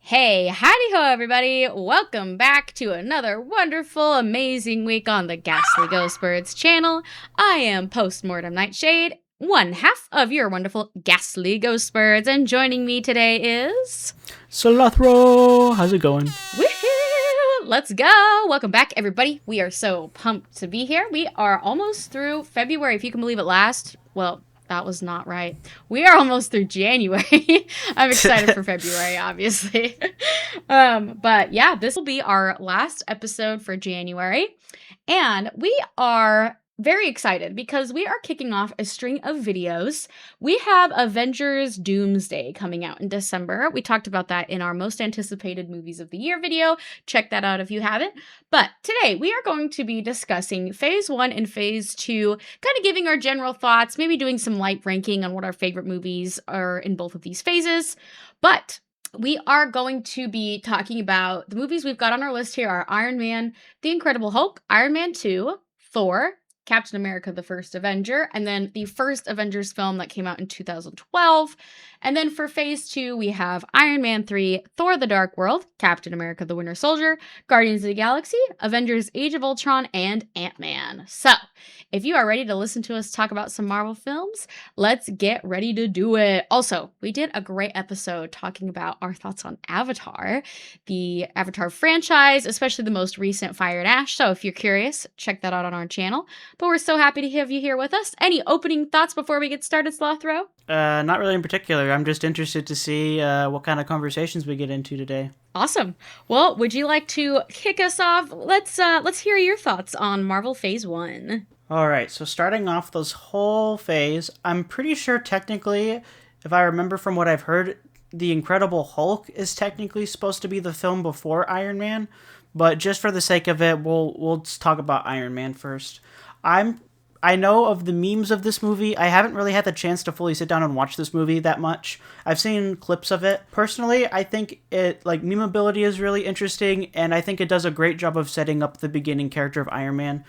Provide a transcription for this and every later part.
Hey, howdy ho, everybody! Welcome back to another wonderful, amazing week on the Ghastly Ghost Birds channel. I am Postmortem Nightshade, one half of your wonderful Ghastly Ghost Birds, and joining me today is... Salathro! How's it going? Woohoo! Let's go! Welcome back, everybody. We are so pumped to be here. We are almost through February, if you can believe it. That was not right. We are almost through January. I'm excited for February, obviously. But yeah, this will be our last episode for January. And we are very excited because we are kicking off a string of videos. We have Avengers Doomsday coming out in December. We talked about that in our most anticipated movies of the year video. Check that out if you haven't. But today we are going to be discussing Phase 1 and Phase 2, kind of giving our general thoughts, maybe doing some light ranking on what our favorite movies are in both of these phases. But we are going to be talking about the movies we've got on our list here are Iron Man, The Incredible Hulk, Iron Man 2, Thor, Captain America, the First Avenger, and then the first Avengers film that came out in 2012. And then for Phase 2, we have Iron Man 3, Thor the Dark World, Captain America the Winter Soldier, Guardians of the Galaxy, Avengers Age of Ultron, and Ant-Man. So, if you are ready to listen to us talk about some Marvel films, let's get ready to do it. Also, we did a great episode talking about our thoughts on Avatar, the Avatar franchise, especially the most recent Fire and Ash. So if you're curious, check that out on our channel. But we're so happy to have you here with us. Any opening thoughts before we get started, Slothro? Not really in particular. I'm just interested to see what kind of conversations we get into today. Awesome. Well, would you like to kick us off? Let's hear your thoughts on Marvel Phase 1. Alright, so starting off this whole phase, I'm pretty sure technically, if I remember from what I've heard, The Incredible Hulk is technically supposed to be the film before Iron Man, but just for the sake of it, we'll just talk about Iron Man first. I know of the memes of this movie. I haven't really had the chance to fully sit down and watch this movie that much. I've seen clips of it. Personally, I think memeability is really interesting, and I think it does a great job of setting up the beginning character of Iron Man.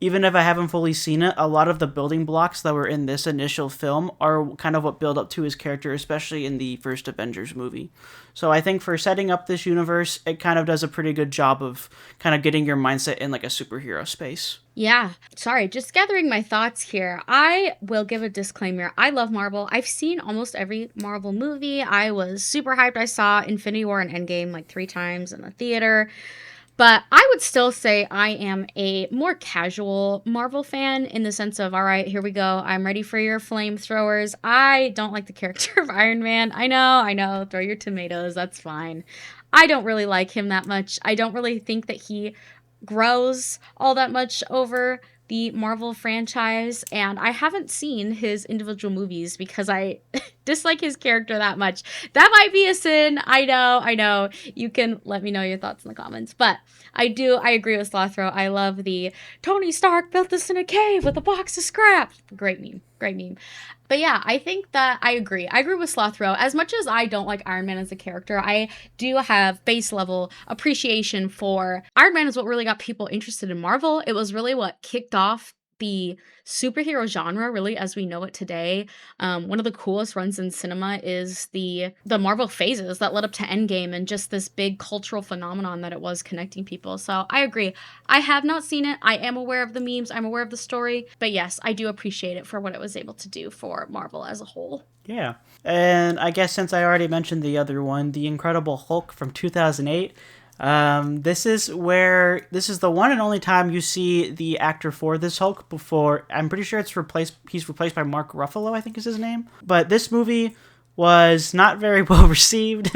Even if I haven't fully seen it, a lot of the building blocks that were in this initial film are kind of what build up to his character, especially in the first Avengers movie. So I think for setting up this universe, it kind of does a pretty good job of kind of getting your mindset in like a superhero space. Yeah, sorry, just gathering my thoughts here. I will give a disclaimer. I love Marvel. I've seen almost every Marvel movie. I was super hyped. I saw Infinity War and Endgame like 3 times in the theater. But I would still say I am a more casual Marvel fan in the sense of, all right, here we go. I'm ready for your flamethrowers. I don't like the character of Iron Man. I know. Throw your tomatoes. That's fine. I don't really like him that much. I don't really think that he grows all that much over the Marvel franchise, and I haven't seen his individual movies because I dislike his character that much. That might be a sin. I know. You can let me know your thoughts in the comments. But I agree with Slothro. I love the Tony Stark built this in a cave with a box of scrap. Great meme. But yeah, I think that I agree. I agree with Slothro. As much as I don't like Iron Man as a character, I do have base level appreciation for Iron Man is what really got people interested in Marvel. It was really what kicked off the superhero genre, really, as we know it today. One of the coolest runs in cinema is the Marvel phases that led up to Endgame and just this big cultural phenomenon that it was connecting people. So I agree. I have not seen it. I am aware of the memes. I'm aware of the story. But yes, I do appreciate it for what it was able to do for Marvel as a whole. Yeah. And I guess since I already mentioned the other one, The Incredible Hulk from 2008, this is the one and only time you see the actor for this Hulk before. I'm pretty sure he's replaced by Mark Ruffalo, I think is his name. But this movie was not very well received.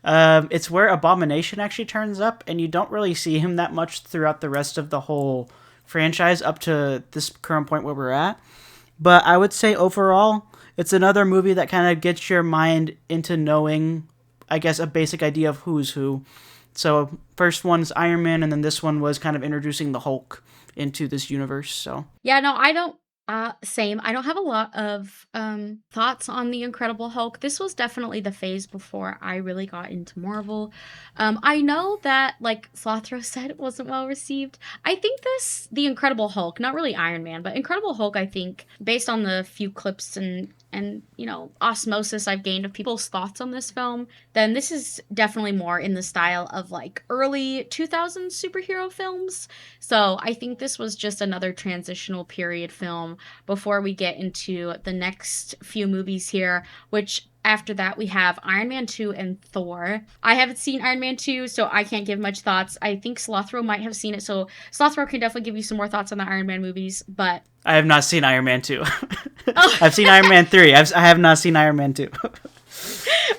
It's where Abomination actually turns up, and you don't really see him that much throughout the rest of the whole franchise up to this current point where we're at. But I would say overall, it's another movie that kind of gets your mind into knowing, I guess, a basic idea of who's who. So first one's Iron Man, and then this one was kind of introducing the Hulk into this universe. So yeah, no, I don't. Same. I don't have a lot of thoughts on the Incredible Hulk. This was definitely the phase before I really got into Marvel. I know that, like Slothro said, it wasn't well received. I think the Incredible Hulk, not really Iron Man, but Incredible Hulk, I think, based on the few clips and and, osmosis I've gained of people's thoughts on this film, then this is definitely more in the style of like early 2000s superhero films. So I think this was just another transitional period film before we get into the next few movies here, which after that we have Iron Man 2 and Thor. I haven't seen Iron Man 2, so I can't give much thoughts. I think Slothro might have seen it, so Slothro can definitely give you some more thoughts on the Iron Man movies, but I have not seen Iron Man 2. oh. I've seen Iron Man 3. I have not seen Iron Man 2.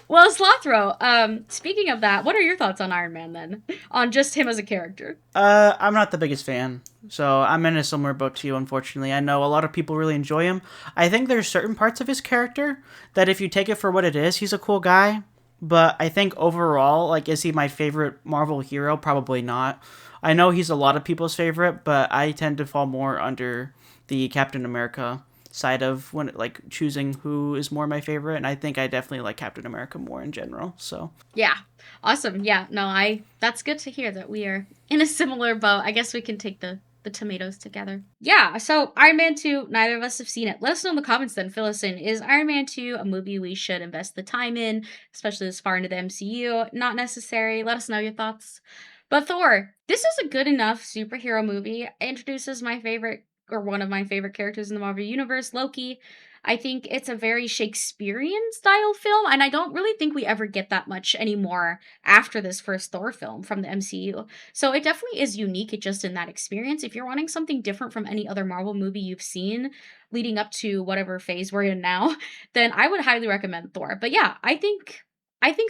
Well, Slothro, speaking of that, what are your thoughts on Iron Man then? On just him as a character? I'm not the biggest fan, so I'm in a similar boat to you, unfortunately. I know a lot of people really enjoy him. I think there's certain parts of his character that if you take it for what it is, he's a cool guy. But I think overall, like, is he my favorite Marvel hero? Probably not. I know he's a lot of people's favorite, but I tend to fall more under the Captain America side of when like choosing who is more my favorite, and I think I definitely like Captain America more in general. So Yeah. Awesome. Yeah. No, that's good to hear that we are in a similar boat. I guess we can take the tomatoes together. Yeah, so Iron Man 2, neither of us have seen it. Let us know in the comments then, fill us in. Is Iron Man 2 a movie we should invest the time in, especially this far into the MCU? Not necessary. Let us know your thoughts. But Thor, this is a good enough superhero movie. It introduces my favorite, or one of my favorite characters in the Marvel Universe, Loki. I think it's a very Shakespearean style film, and I don't really think we ever get that much anymore after this first Thor film from the MCU. So it definitely is unique just in that experience. If you're wanting something different from any other Marvel movie you've seen leading up to whatever phase we're in now, then I would highly recommend Thor. But yeah, I think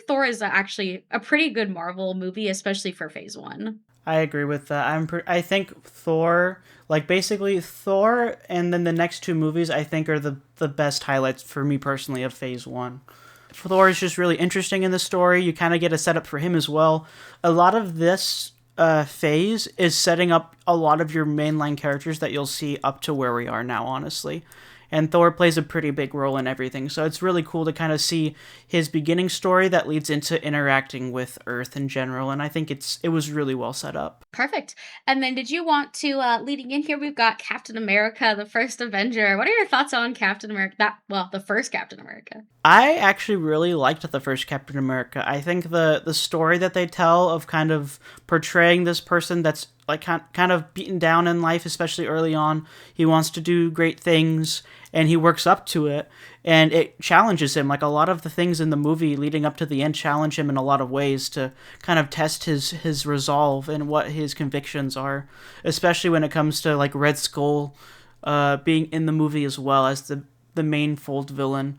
Thor is actually a pretty good Marvel movie, especially for phase 1. I agree with that. I think Thor, like basically Thor, and then the next two movies I think are the best highlights for me personally of Phase 1. Thor is just really interesting in the story. You kind of get a setup for him as well. A lot of this phase is setting up a lot of your mainline characters that you'll see up to where we are now, honestly. And Thor plays a pretty big role in everything, so it's really cool to kind of see his beginning story that leads into interacting with Earth in general, and I think it was really well set up. Perfect. And then did you want to, leading in here, we've got Captain America, the first Avenger. What are your thoughts on Captain America? The first Captain America. I actually really liked the first Captain America. I think the story that they tell of kind of portraying this person that's like kind of beaten down in life, especially early on. He wants to do great things, and he works up to it, and it challenges him. Like a lot of the things in the movie leading up to the end challenge him in a lot of ways to kind of test his resolve and what his convictions are, especially when it comes to like Red Skull being in the movie as well as the main fold villain.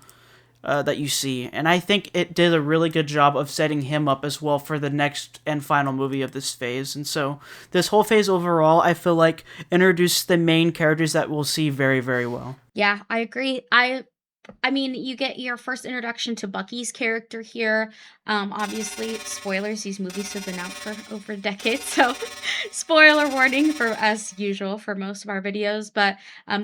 That you see. And I think it did a really good job of setting him up as well for the next and final movie of this phase. And so this whole phase overall, I feel like introduced the main characters that we'll see very, very well. Yeah, I agree. I mean, you get your first introduction to Bucky's character here. Obviously, spoilers, these movies have been out for over a decade, so spoiler warning for as usual for most of our videos, but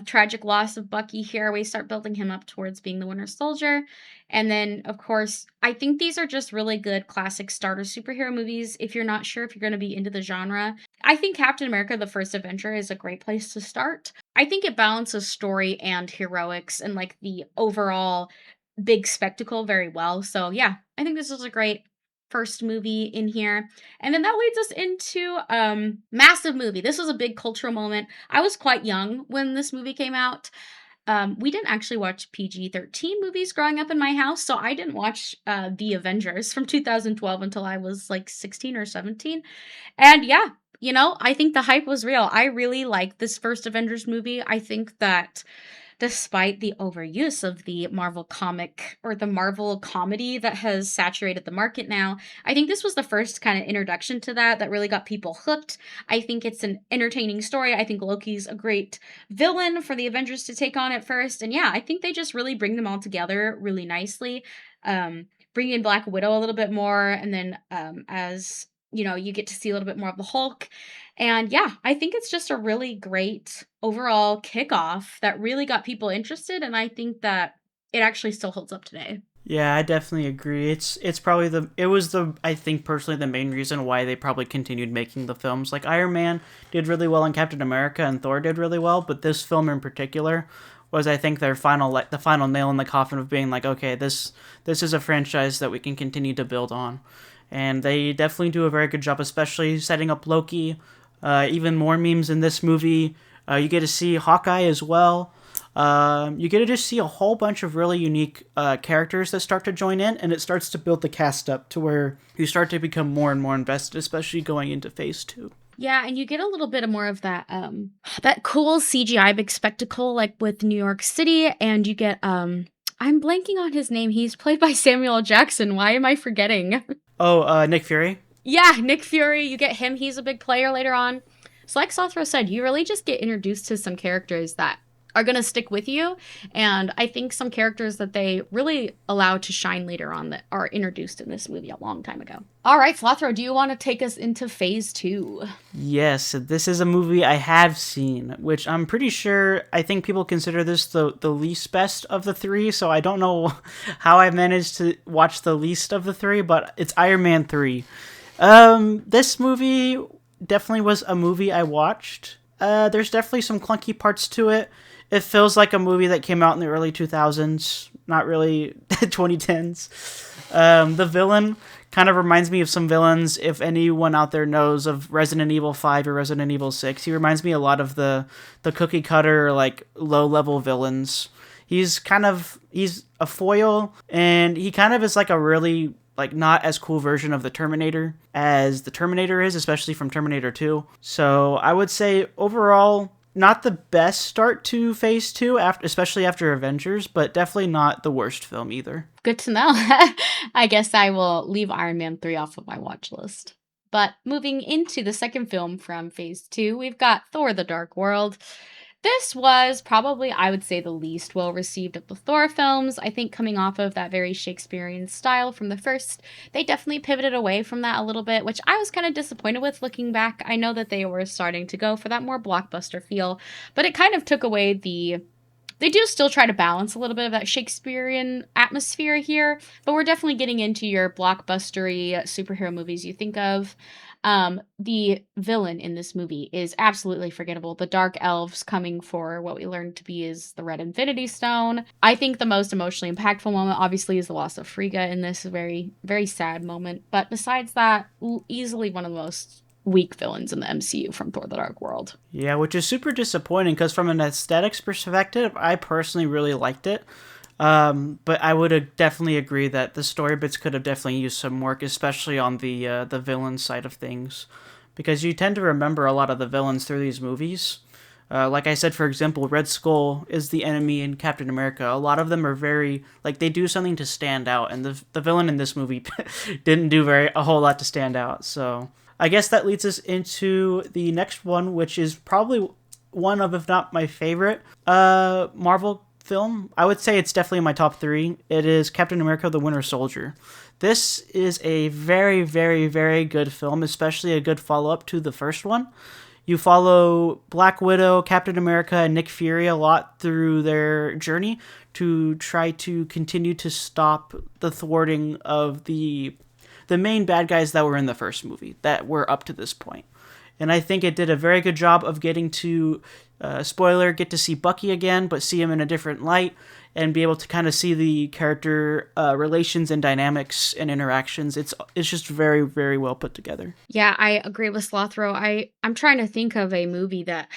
tragic loss of Bucky here. We start building him up towards being the Winter Soldier. And then, of course, I think these are just really good classic starter superhero movies if you're not sure if you're going to be into the genre. I think Captain America, the First Avenger is a great place to start. I think it balances story and heroics and like the overall big spectacle very well. So yeah, I think this is a great first movie in here. And then that leads us into massive movie. This was a big cultural moment. I was quite young when this movie came out. We didn't actually watch PG-13 movies growing up in my house, so I didn't watch The Avengers from 2012 until I was like 16 or 17. And yeah, I think the hype was real. I really like this first Avengers movie. I think that despite the overuse of the Marvel comic or the Marvel comedy that has saturated the market now, I think this was the first kind of introduction to that really got people hooked. I think it's an entertaining story. I think Loki's a great villain for the Avengers to take on at first. And yeah, I think they just really bring them all together really nicely. Bring in Black Widow a little bit more, and then as you get to see a little bit more of the Hulk. And yeah, I think it's just a really great overall kickoff that really got people interested. And I think that it actually still holds up today. Yeah, I definitely agree. It's probably I think personally the main reason why they probably continued making the films. Like Iron Man did really well and Captain America and Thor did really well, but this film in particular was, I think, their final, like, the final nail in the coffin of being like, okay, this is a franchise that we can continue to build on. And they definitely do a very good job, especially setting up Loki. Even more memes in this movie. You get to see Hawkeye as well. You get to just see a whole bunch of really unique characters that start to join in, and it starts to build the cast up to where you start to become more and more invested, especially going into phase 2. Yeah, and you get a little bit of more of that that cool CGI big spectacle like with New York City, and you get I'm blanking on his name. He's played by Samuel L. Jackson. Why am I forgetting? Oh, Nick Fury? Yeah, Nick Fury. You get him. He's a big player later on. So like Sothro said, you really just get introduced to some characters that are going to stick with you. And I think some characters that they really allow to shine later on that are introduced in this movie a long time ago. All right, Slothro, do you want to take us into phase 2? Yes, this is a movie I have seen, which I'm pretty sure, I think people consider this the least best of the three, so I don't know how I managed to watch the least of the three, but it's Iron Man 3. This movie definitely was a movie I watched. There's definitely some clunky parts to it. It feels like a movie that came out in the early 2000s, not really 2010s. The villain kind of reminds me of some villains, if anyone out there knows of Resident Evil 5 or Resident Evil 6. He reminds me a lot of the cookie cutter, like, low-level villains. He's a foil, and he kind of is like a really, like, not as cool version of the Terminator as the Terminator is, especially from Terminator 2. So I would say overall, not the best start to phase 2, especially after Avengers, but definitely not the worst film either. Good to know. I guess I will leave Iron Man 3 off of my watch list. But moving into the second film from phase 2, we've got Thor: The Dark World. This was probably, I would say, the least well-received of the Thor films. I think coming off of that very Shakespearean style from the first, they definitely pivoted away from that a little bit, which I was kind of disappointed with looking back. I know that they were starting to go for that more blockbuster feel, but it kind of took away they do still try to balance a little bit of that Shakespearean atmosphere here, but we're definitely getting into your blockbustery superhero movies you think of. The villain in this movie is absolutely forgettable. The Dark Elves coming for what we learned to be is the Red Infinity Stone. I think the most emotionally impactful moment, obviously, is the loss of Frigga in this very, very sad moment. But besides that, easily one of the most weak villains in the MCU from Thor: The Dark World. Yeah, which is super disappointing because from an aesthetics perspective, I personally really liked it. But I would definitely agree that the story bits could have definitely used some work, especially on the villain side of things, because you tend to remember a lot of the villains through these movies. Like I said, for example, Red Skull is the enemy in Captain America. A lot of them are very, like, they do something to stand out, and the villain in this movie didn't do a whole lot to stand out. So I guess that leads us into the next one, which is probably one of, if not my favorite, Marvel film. I would say it's definitely in my top 3. It is Captain America: The Winter Soldier. This is a very, very, very good film, especially a good follow-up to the first one. You follow Black Widow, Captain America, and Nick Fury a lot through their journey to try to continue to stop the thwarting of the main bad guys that were in the first movie, that were up to this point. And I think it did a very good job of getting to, spoiler, get to see Bucky again, but see him in a different light, and be able to kind of see the character relations and dynamics and interactions. It's just very, very well put together. Yeah, I agree with Slothro. I'm trying to think of a movie that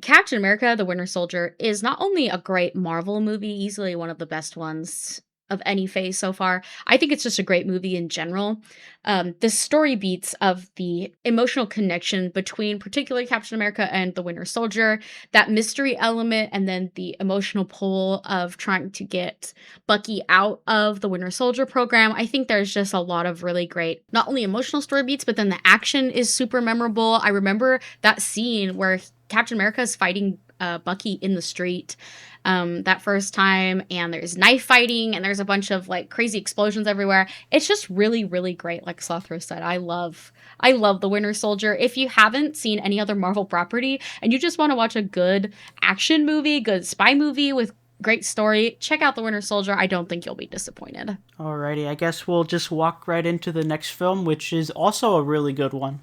Captain America: The Winter Soldier is not only a great Marvel movie, easily one of the best ones of any phase so far. I think it's just a great movie in general. The story beats of the emotional connection between particularly Captain America and the Winter Soldier, that mystery element, and then the emotional pull of trying to get Bucky out of the Winter Soldier program. I think there's just a lot of really great, not only emotional story beats, but then the action is super memorable. I remember that scene where Captain America is fighting Bucky in the street that first time, and there's knife fighting, and there's a bunch of like crazy explosions everywhere. It's just really, really great. Like Slothro said, I love the Winter Soldier. If you haven't seen any other Marvel property and you just want to watch a good action movie, good spy movie with great story, check out the Winter Soldier. I don't think you'll be disappointed. Alrighty, I guess we'll just walk right into the next film, which is also a really good one.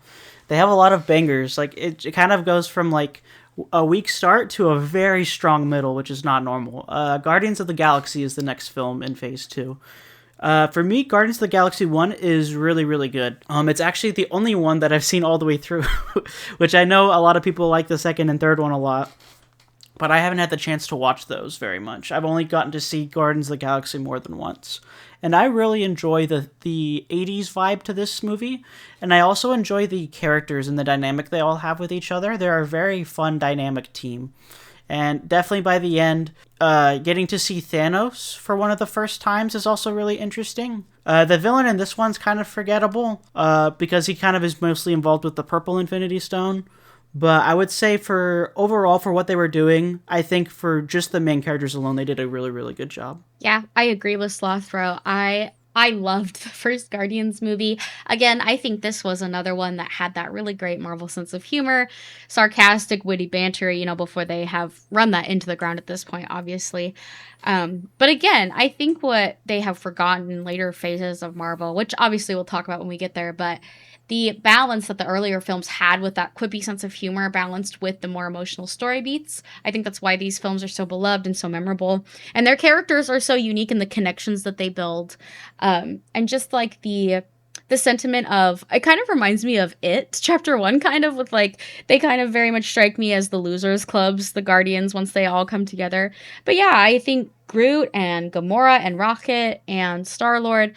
They have a lot of bangers. Like it kind of goes from like A weak start to a very strong middle, which is not normal. Guardians of the Galaxy is the next film in Phase 2. For me, Guardians of the Galaxy 1 is really, really good. It's actually the only one that I've seen all the way through, which I know a lot of people like the second and third one a lot, but I haven't had the chance to watch those very much. I've only gotten to see Guardians of the Galaxy more than once. And I really enjoy the 80s vibe to this movie, and I also enjoy the characters and the dynamic they all have with each other. They're a very fun, dynamic team. And definitely by the end, getting to see Thanos for one of the first times is also really interesting. The villain in this one's kind of forgettable, because he kind of is mostly involved with the purple Infinity Stone. But I would say for overall, for what they were doing, I think for just the main characters alone, they did a really, really good job. Yeah, I agree with Slothro. I loved the first Guardians movie. Again, I think this was another one that had that really great Marvel sense of humor, sarcastic, witty banter, before they have run that into the ground at this point, obviously. But again, I think what they have forgotten in later phases of Marvel, which obviously we'll talk about when we get there, but the balance that the earlier films had with that quippy sense of humor balanced with the more emotional story beats. I think that's why these films are so beloved and so memorable. And their characters are so unique in the connections that they build. And just like the sentiment of, it kind of reminds me of It, chapter 1, kind of, with like, they kind of very much strike me as the losers clubs, the Guardians, once they all come together. But yeah, I think Groot and Gamora and Rocket and Star-Lord,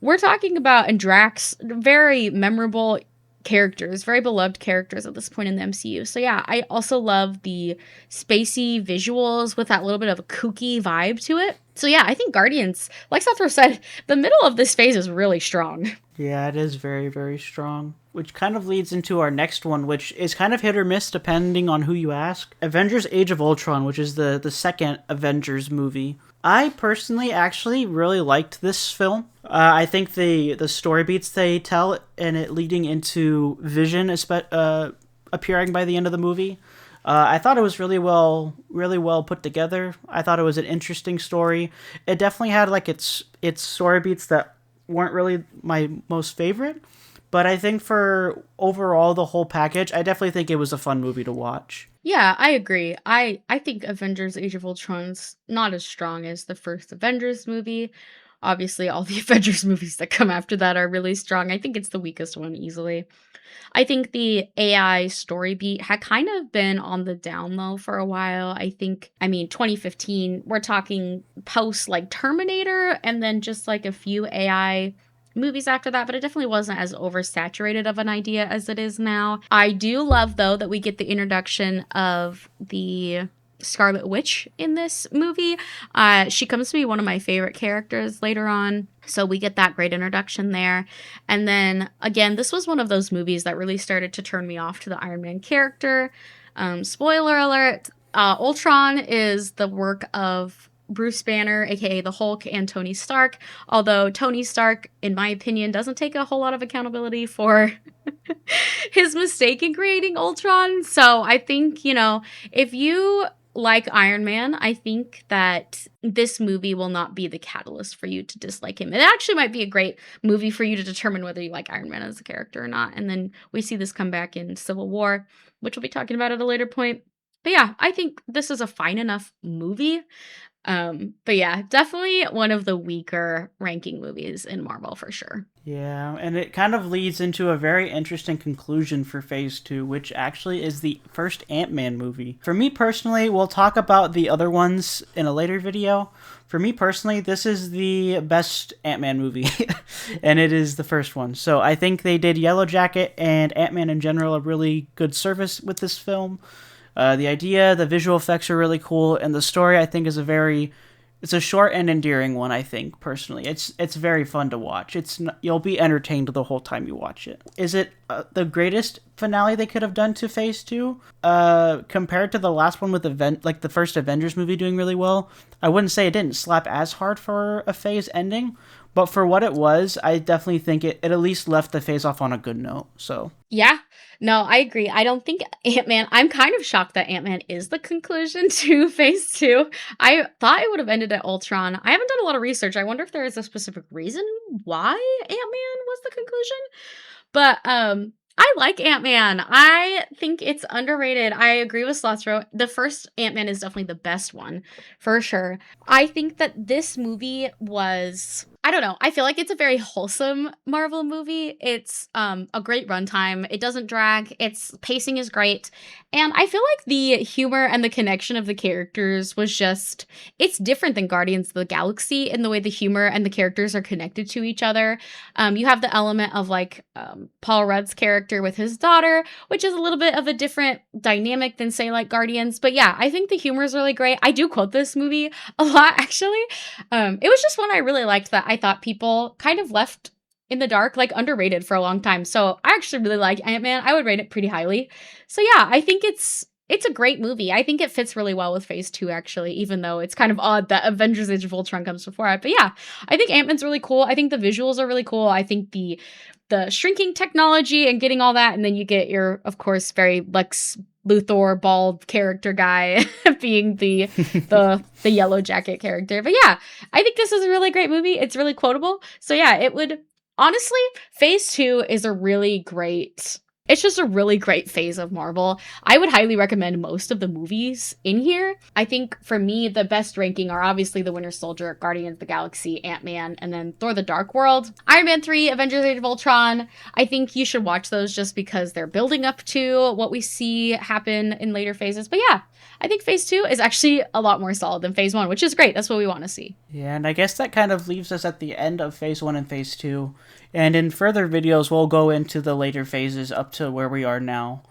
we're talking about, and Drax, very memorable characters, very beloved characters at this point in the MCU. So yeah, I also love the spacey visuals with that little bit of a kooky vibe to it. So yeah, I think Guardians, like Sethro said, the middle of this phase is really strong. Yeah, it is very, very strong. Which kind of leads into our next one, which is kind of hit or miss depending on who you ask. Avengers Age of Ultron, which is the second Avengers movie. I personally actually really liked this film. I think the story beats they tell and it leading into Vision appearing by the end of the movie. I thought it was really well put together. I thought it was an interesting story. It definitely had like its story beats that weren't really my most favorite, but I think for overall the whole package, I definitely think it was a fun movie to watch. Yeah, I agree. I think Avengers Age of Ultron's not as strong as the first Avengers movie. Obviously, all the Avengers movies that come after that are really strong. I think it's the weakest one easily. I think the AI story beat had kind of been on the down low for a while. I mean, 2015, we're talking post like Terminator and then just like a few AI movies after that, but it definitely wasn't as oversaturated of an idea as it is now. I do love, though, that we get the introduction of the Scarlet Witch in this movie. She comes to be one of my favorite characters later on. So we get that great introduction there. And then, again, this was one of those movies that really started to turn me off to the Iron Man character. Spoiler alert, Ultron is the work of Bruce Banner, aka the Hulk, and Tony Stark. Although Tony Stark, in my opinion, doesn't take a whole lot of accountability for his mistake in creating Ultron. So I think, if you like Iron Man, I think that this movie will not be the catalyst for you to dislike him. It actually might be a great movie for you to determine whether you like Iron Man as a character or not. And then we see this come back in Civil War, which we'll be talking about at a later point. But yeah, I think this is a fine enough movie. But yeah, definitely one of the weaker ranking movies in Marvel for sure. Yeah, and it kind of leads into a very interesting conclusion for Phase 2, which actually is the first Ant-Man movie. For me personally, we'll talk about the other ones in a later video. For me personally, this is the best Ant-Man movie, and it is the first one. So I think they did Yellow Jacket and Ant-Man in general a really good service with this film. The idea, the visual effects are really cool, and the story I think is it's a short and endearing one. I think personally, it's very fun to watch. You'll be entertained the whole time you watch it. Is it the greatest finale they could have done to Phase 2? Compared to the last one with the first Avengers movie doing really well, I wouldn't say it didn't slap as hard for a phase ending. But for what it was, I definitely think it at least left the phase off on a good note. So yeah, no, I agree. I don't think Ant-Man, I'm kind of shocked that Ant-Man is the conclusion to Phase 2. I thought it would have ended at Ultron. I haven't done a lot of research. I wonder if there is a specific reason why Ant-Man was the conclusion. But I like Ant-Man. I think it's underrated. I agree with Slothro. The first Ant-Man is definitely the best one, for sure. I think that this movie was, I don't know. I feel like it's a very wholesome Marvel movie. It's a great runtime. It doesn't drag. Its pacing is great. And I feel like the humor and the connection of the characters was just, it's different than Guardians of the Galaxy in the way the humor and the characters are connected to each other. You have the element of like Paul Rudd's character with his daughter, which is a little bit of a different dynamic than say like Guardians. But yeah, I think the humor is really great. I do quote this movie a lot actually. It was just one I really liked that I thought people kind of left in the dark, like underrated for a long time. So I actually really like Ant-Man. I would rate it pretty highly. So yeah, I think it's a great movie. I think it fits really well with Phase 2, actually, even though it's kind of odd that Avengers Age of Ultron comes before it. But yeah, I think Ant-Man's really cool. I think the visuals are really cool. I think the shrinking technology and getting all that, and then you get your, of course, very Lex Luthor bald character guy being the yellow jacket character. But yeah, I think this is a really great movie. It's really quotable. So yeah, it would honestly, Phase 2 is a really great, it's just a really great phase of Marvel. I would highly recommend most of the movies in here. I think for me, the best ranking are obviously The Winter Soldier, Guardians of the Galaxy, Ant-Man, and then Thor the Dark World. Iron Man 3, Avengers Age of Ultron. I think you should watch those just because they're building up to what we see happen in later phases. But yeah, I think Phase 2 is actually a lot more solid than Phase 1, which is great. That's what we want to see. Yeah, and I guess that kind of leaves us at the end of Phase 1 and Phase 2. And in further videos, we'll go into the later phases up to where we are now.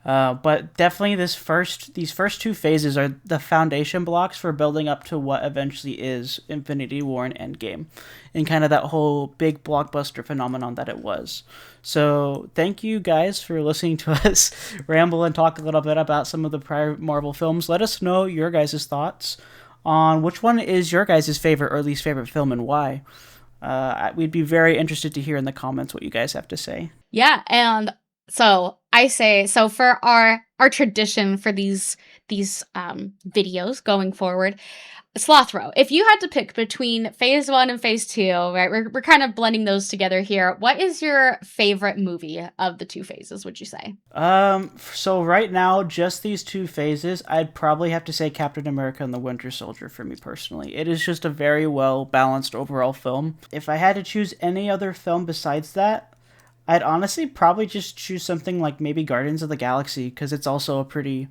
But definitely these first two phases are the foundation blocks for building up to what eventually is Infinity War and Endgame. And kind of that whole big blockbuster phenomenon that it was. So thank you guys for listening to us ramble and talk a little bit about some of the prior Marvel films. Let us know your guys' thoughts on which one is your guys' favorite or least favorite film and why. We'd be very interested to hear in the comments what you guys have to say. Yeah, and so I say, so for our tradition for these videos going forward, Slothro, if you had to pick between Phase 1 and Phase 2, right, we're kind of blending those together here. What is your favorite movie of the two phases, would you say? So right now, just these two phases, I'd probably have to say Captain America and the Winter Soldier for me personally. It is just a very well-balanced overall film. If I had to choose any other film besides that, I'd honestly probably just choose something like maybe Guardians of the Galaxy, because it's also a pretty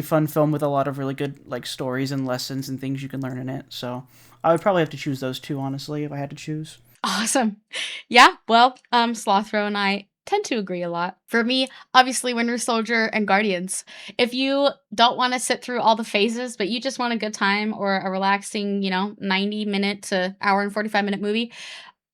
fun film with a lot of really good like stories and lessons and things you can learn in it. So I would probably have to choose those two, honestly, if I had to choose. Awesome. Yeah, well, Slothro and I tend to agree a lot. For me, obviously Winter Soldier and Guardians. If you don't want to sit through all the phases, but you just want a good time or a relaxing, 90-minute to hour and 45-minute movie,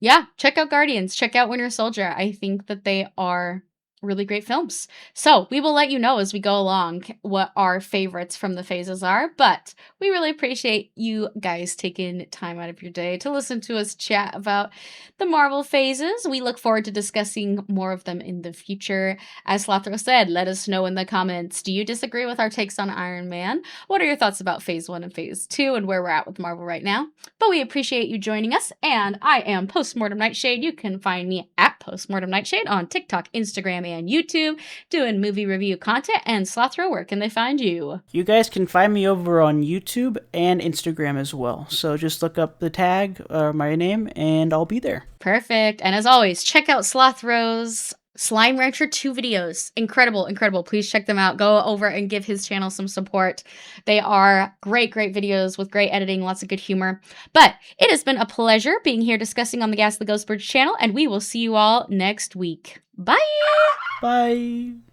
yeah, check out Guardians, check out Winter Soldier. I think that they are really great films. So we will let you know as we go along what our favorites from the phases are, but we really appreciate you guys taking time out of your day to listen to us chat about the Marvel phases. We look forward to discussing more of them in the future. As Slothro said, let us know in the comments, do you disagree with our takes on Iron Man? What are your thoughts about Phase 1 and Phase 2 and where we're at with Marvel right now? But we appreciate you joining us, and I am Postmortem Nightshade. You can find me at Postmortem Nightshade on TikTok, Instagram, and YouTube, doing movie review content. And Slothro, where can they find you? You guys can find me over on YouTube and Instagram as well. So just look up the tag or my name and I'll be there. Perfect. And as always, check out Slothro's Slime Rancher 2 videos. Incredible, incredible. Please check them out. Go over and give his channel some support. They are great videos with great editing, lots of good humor. But it has been a pleasure being here discussing on the Gas the Ghost Birds channel, and we will see you all next week. Bye! Bye!